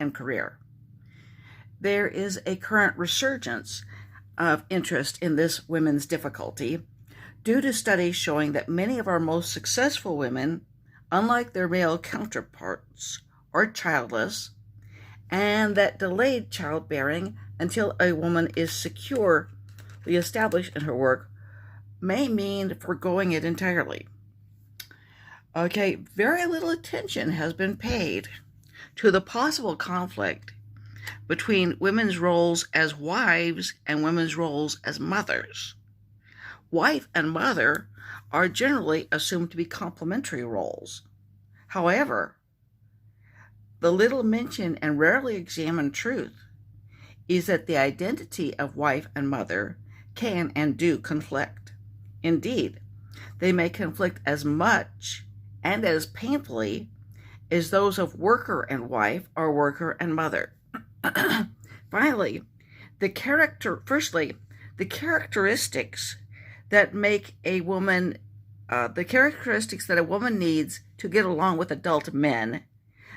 and career. There is a current resurgence of interest in this women's difficulty due to studies showing that many of our most successful women, unlike their male counterparts, are childless, and that delayed childbearing until a woman is securely established in her work may mean foregoing it entirely. Okay, very little attention has been paid to the possible conflict between women's roles as wives and women's roles as mothers. Wife and mother are generally assumed to be complementary roles. However, the little mentioned and rarely examined truth is that the identity of wife and mother can and do conflict. Indeed, they may conflict as much and as painfully as those of worker and wife or worker and mother. Finally, the characteristics that make a woman, the characteristics that a woman needs to get along with adult men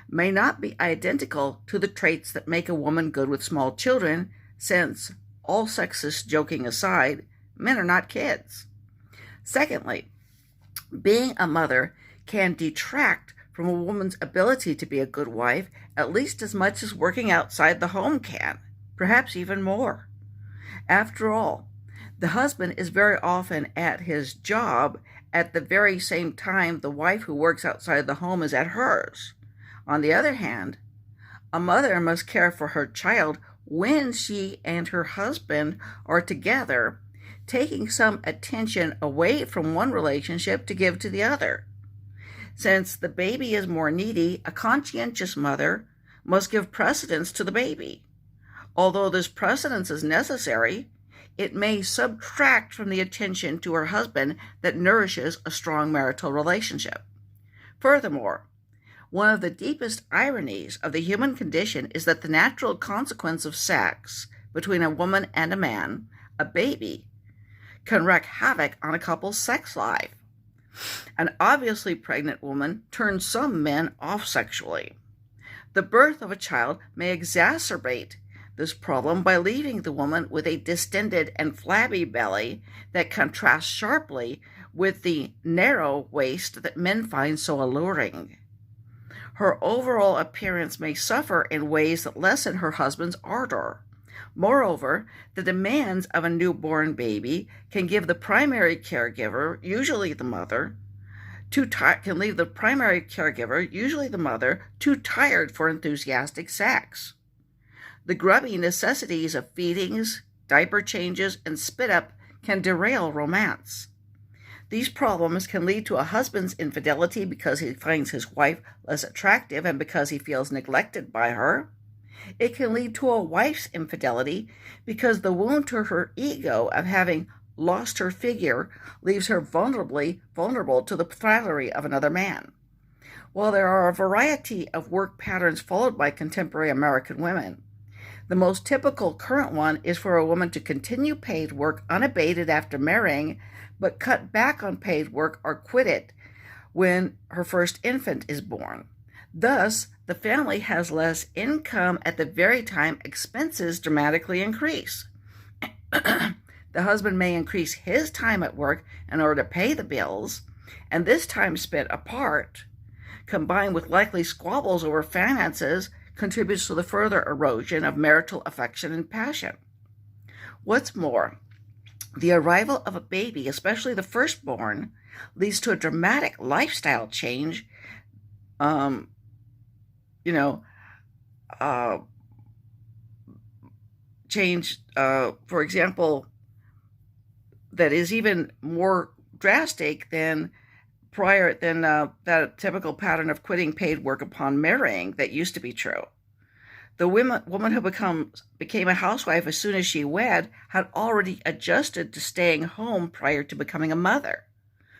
may not be identical to the traits that make a woman good with small children, since, all sexist joking aside, men are not kids. Secondly, being a mother can detract from a woman's ability to be a good wife at least as much as working outside the home can, perhaps even more. After all, the husband is very often at his job at the very same time the wife who works outside the home is at hers. On the other hand, a mother must care for her child when she and her husband are together, taking some attention away from one relationship to give to the other. Since the baby is more needy, a conscientious mother must give precedence to the baby. Although this precedence is necessary, it may subtract from the attention to her husband that nourishes a strong marital relationship. Furthermore, one of the deepest ironies of the human condition is that the natural consequence of sex between a woman and a man, a baby, can wreak havoc on a couple's sex life. An obviously pregnant woman turns some men off sexually. The birth of a child may exacerbate this problem by leaving the woman with a distended and flabby belly that contrasts sharply with the narrow waist that men find so alluring. Her overall appearance may suffer in ways that lessen her husband's ardor. Moreover, the demands of a newborn baby can give the primary caregiver, usually the mother, too tired for enthusiastic sex. The grubby necessities of feedings, diaper changes, and spit-up can derail romance. These problems can lead to a husband's infidelity because he finds his wife less attractive and because he feels neglected by her. It can lead to a wife's infidelity because the wound to her ego of having lost her figure leaves her vulnerable to the flattery of another man. While there are a variety of work patterns followed by contemporary American women, the most typical current one is for a woman to continue paid work unabated after marrying, but cut back on paid work or quit it when her first infant is born. Thus, the family has less income at the very time expenses dramatically increase. The husband may increase his time at work in order to pay the bills, and this time spent apart, combined with likely squabbles over finances, contributes to the further erosion of marital affection and passion. What's more, the arrival of a baby, especially the firstborn, leads to a dramatic lifestyle change. For example, that is even more drastic than that typical pattern of quitting paid work upon marrying that used to be true. The woman who became a housewife as soon as she wed had already adjusted to staying home prior to becoming a mother.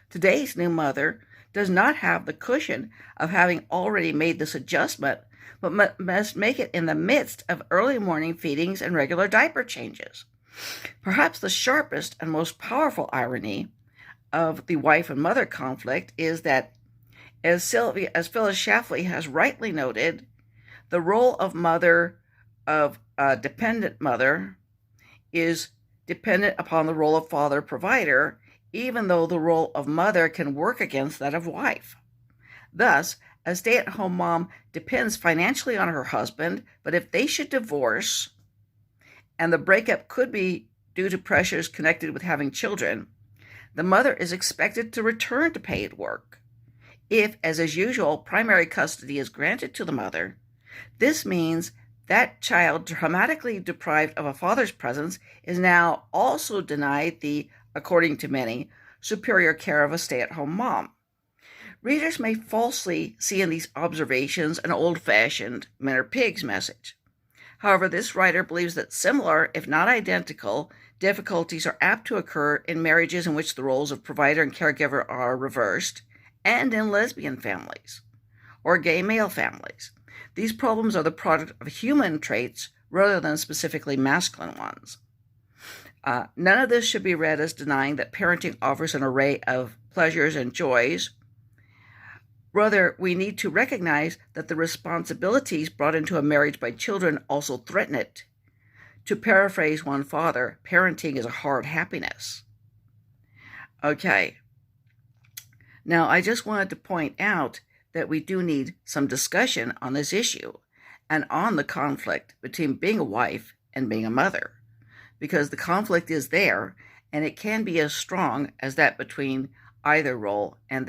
Today's new mother does not have the cushion of having already made this adjustment, but must make it in the midst of early morning feedings and regular diaper changes. Perhaps the sharpest and most powerful irony of the wife and mother conflict is that, as Phyllis Schlafly has rightly noted, The role of mother, of a dependent mother, is dependent upon the role of father provider, even though the role of mother can work against that of wife. Thus, a stay-at-home mom depends financially on her husband, but if they should divorce, and the breakup could be due to pressures connected with having children, the mother is expected to return to paid work. If, as is usual, primary custody is granted to the mother, this means that child dramatically deprived of a father's presence is now also denied the, according to many, superior care of a stay-at-home mom. Readers may falsely see in these observations an old-fashioned men are pigs message. However, this writer believes that similar, if not identical, difficulties are apt to occur in marriages in which the roles of provider and caregiver are reversed, and in lesbian families or gay male families. These problems are the product of human traits rather than specifically masculine ones. None of this should be read as denying that parenting offers an array of pleasures and joys. Rather, we need to recognize that the responsibilities brought into a marriage by children also threaten it. To paraphrase one father, parenting is a hard happiness. Okay. Now, I just wanted to point out that we do need some discussion on this issue and on the conflict between being a wife and being a mother, because the conflict is there, and it can be as strong as that between either role, and that